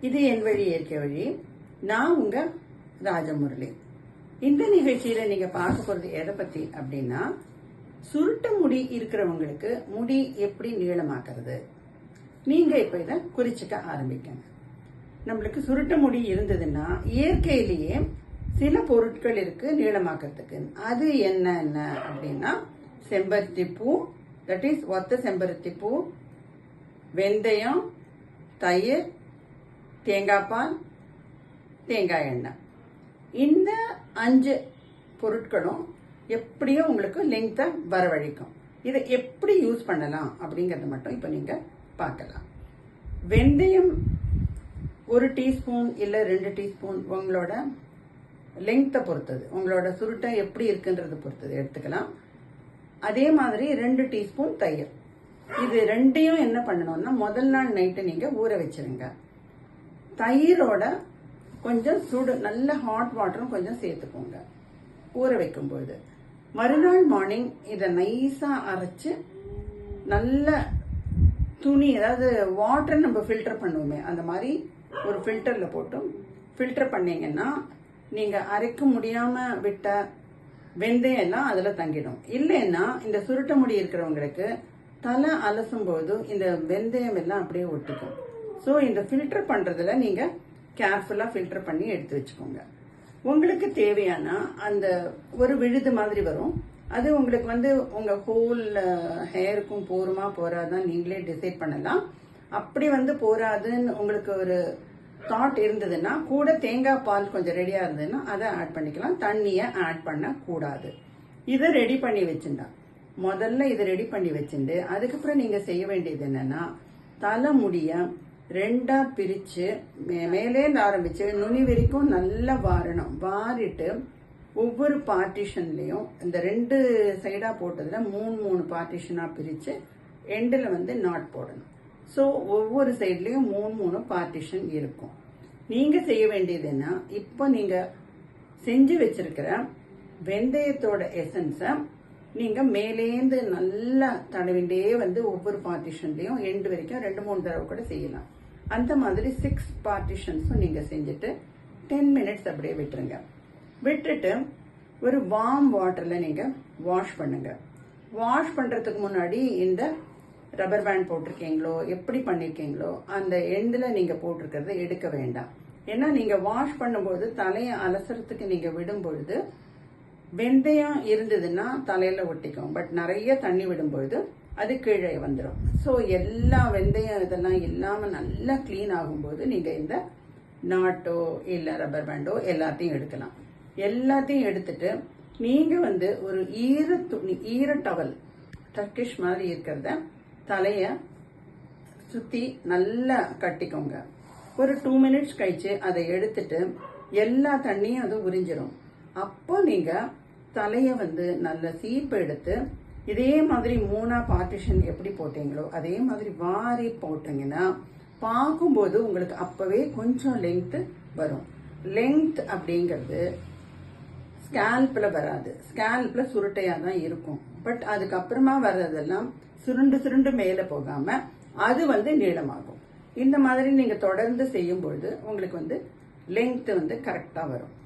இது என் வழி இயற்கை வழி. நான் உங்க ராஜமுரளி. இந்த நிகழ்ச்சியில நீங்க பார்க்க போறது எதை பத்தி அப்படின்னா, சுருட்ட முடி இருக்கிறவங்களுக்கு முடி எப்படி நீளமாக்குறது. நீங்க இப்ப இதை குறிச்சுக்க ஆரம்பிக்கங்க. நம்மளுக்கு சுருட்ட முடி இருந்ததுன்னா இயற்கையிலேயே சில பொருட்கள் இருக்கு நீளமாக்கிறதுக்கு. அது என்ன அப்படின்னா, செம்பருத்தி பூ, தட் இஸ் ஒத்த செம்பருத்தி பூ, வெந்தயம், தயிர், தேங்காய் பால், தேங்காய் எண்ணெய். இந்த 5 பொருட்களும் எப்படியும் உங்களுக்கு லெங்க்த்தை வரவழைக்கும். இதை எப்படி யூஸ் பண்ணலாம் அப்படிங்கறத மட்டும் இப்ப நீங்க பார்க்கலாம். வெந்தயம் 1 டீஸ்பூன் இல்ல 2 டீஸ்பூன் உங்களோட லெங்க்த்தை பொறுத்தது, உங்களோட சுருட்டை எப்படி இருக்குன்றத பொறுத்தது எடுத்துக்கலாம். அதே மாதிரி 2 டீஸ்பூன் தயிர். இது ரெண்டையும் என்ன பண்ணணும்னா, முதல் நாள் நைட்டு நீங்க ஊற வச்சிருங்க. தயிரோட கொஞ்சம் சுடு நல்ல ஹாட் வாட்டரும் கொஞ்சம் சேர்த்துக்கோங்க ஊற வைக்கும்போது. மறுநாள் மார்னிங் இதை நைஸா அரைச்சு நல்ல துணி, அதாவது வாட்டர் நம்ம ஃபில்டர் பண்ணுவோமே அந்த மாதிரி ஒரு ஃபில்டர்ல போட்டு ஃபில்டர் பண்ணீங்கன்னா நீங்க அரைக்க முடியாம விட்ட வெந்தயம் எல்லாம் அதுல தங்கிடும். இல்லைன்னா இந்த சுருட்ட முடி இருக்கிறவங்களுக்கு தலை அலசும் போது இந்த வெந்தயம் எல்லாம் அப்படியே ஒட்டிக்கும். ஸோ இந்த ஃபில்டர் பண்றதுல நீங்க கேர்ஃபுல்லா ஃபில்டர் பண்ணி எடுத்து வச்சுக்கோங்க. உங்களுக்கு தேவையான அந்த ஒரு விழுது மாதிரி வரும், அது உங்களுக்கு உங்க ஹோல் ஹேருக்கும் போருமா போறாதான் நீங்களே டிசைட் பண்ணலாம். அப்படி போராதுன்னு உங்களுக்கு ஒரு தாட் இருந்ததுன்னா கூட தேங்காய் பால் கொஞ்சம் ரெடியா இருந்ததுன்னா அதை ஆட் பண்ணிக்கலாம். தண்ணியை ஆட் பண்ண கூடாது. இதை ரெடி பண்ணி வச்சுட்டா முதல்ல இதை ரெடி பண்ணி வச்சுட்டு அதுக்கப்புறம் நீங்க செய்ய வேண்டியது என்னன்னா, தலைமுடிய 2ஆ பிரிச்சு மேலேந்து ஆரம்பிச்சு நுனி வரைக்கும் நல்லா வாரணும். வாரிட்டு ஒவ்வொரு பார்ட்டிஷன்லயும் இந்த 2 சைடா போட்டதுல 3 பார்ட்டிஷனா பிரிச்சு எண்டில் நாட் போடணும். ஸோ ஒவ்வொரு சைட்லயும் 3 பார்ட்டிஷன் இருக்கும். நீங்க செய்ய வேண்டியது என்ன, இப்போ நீங்க செஞ்சு வச்சிருக்கிற வெந்தயத்தோட எசன்ஸ நீங்க மேலேந்து நல்லா தடவிண்டே ஒவ்வொரு பார்ட்டிஷன்லயும் எண்டு வரைக்கும் 2-3 தடவை கூட செய்யலாம். அந்த மாதிரி 6 பார்ட்டிஷன்ஸும் நீங்க செஞ்சுட்டு 10 மினிட்ஸ் அப்படியே விட்டுருங்க. விட்டுட்டு ஒரு வார்ம் வாட்டர்ல நீங்க வாஷ் பண்ணுங்க. வாஷ் பண்றதுக்கு முன்னாடி இந்த ரப்பர் பேண்ட் போட்டிருக்கீங்களோ எப்படி பண்ணிருக்கீங்களோ அந்த எண்ட்ல நீங்க போட்டிருக்கிறத எடுக்க வேண்டாம். ஏன்னா நீங்க வாஷ் பண்ணும்போது தலையை அலசறதுக்கு நீங்க விடும்பொழுது வெந்தயம் இருந்ததுன்னா தலையில ஒட்டிக்கும். பட் நிறைய தண்ணி விடும்பொழுது அது கீழே வந்துடும். ஸோ எல்லா வெந்தயம் இதெல்லாம் இல்லாம நல்லா கிளீன் ஆகும்போது நீங்க இந்த நாட்டோ இல்ல ரப்பர் பேண்டோ எல்லாத்தையும் எடுக்கலாம். எல்லாத்தையும் எடுத்துட்டு நீங்க ஒரு ஈர டவல் டர்க்கிஷ் மாதிரி இருக்கிறத தலைய சுத்தி நல்லா கட்டிக்கோங்க. ஒரு 2 மினிட்ஸ் கழிச்சு அதை எடுத்துட்டு எல்லா தண்ணியும் அது உறிஞ்சிரும். அப்போ நீங்க தலைய நல்ல சீப்பு எடுத்து இதே மாதிரி 3ஆ பார்ட்டிஷன் எப்படி போட்டீங்களோ அதே மாதிரி வாரி போட்டீங்கன்னா பார்க்கும்போது உங்களுக்கு அப்பவே கொஞ்சம் லெங்த் வரும். லெங்த் அப்படிங்கிறது ஸ்கேல்ப்ல வராது, ஸ்கேல்ப்ல சுருட்டையா தான் இருக்கும். பட் அதுக்கப்புறமா வர்றதெல்லாம் சுருண்டு மேல போகாம அது நீளமாகும். இந்த மாதிரி நீங்க தொடர்ந்து செய்யும் பொழுது உங்களுக்கு லெங்த் கரெக்டா வரும்.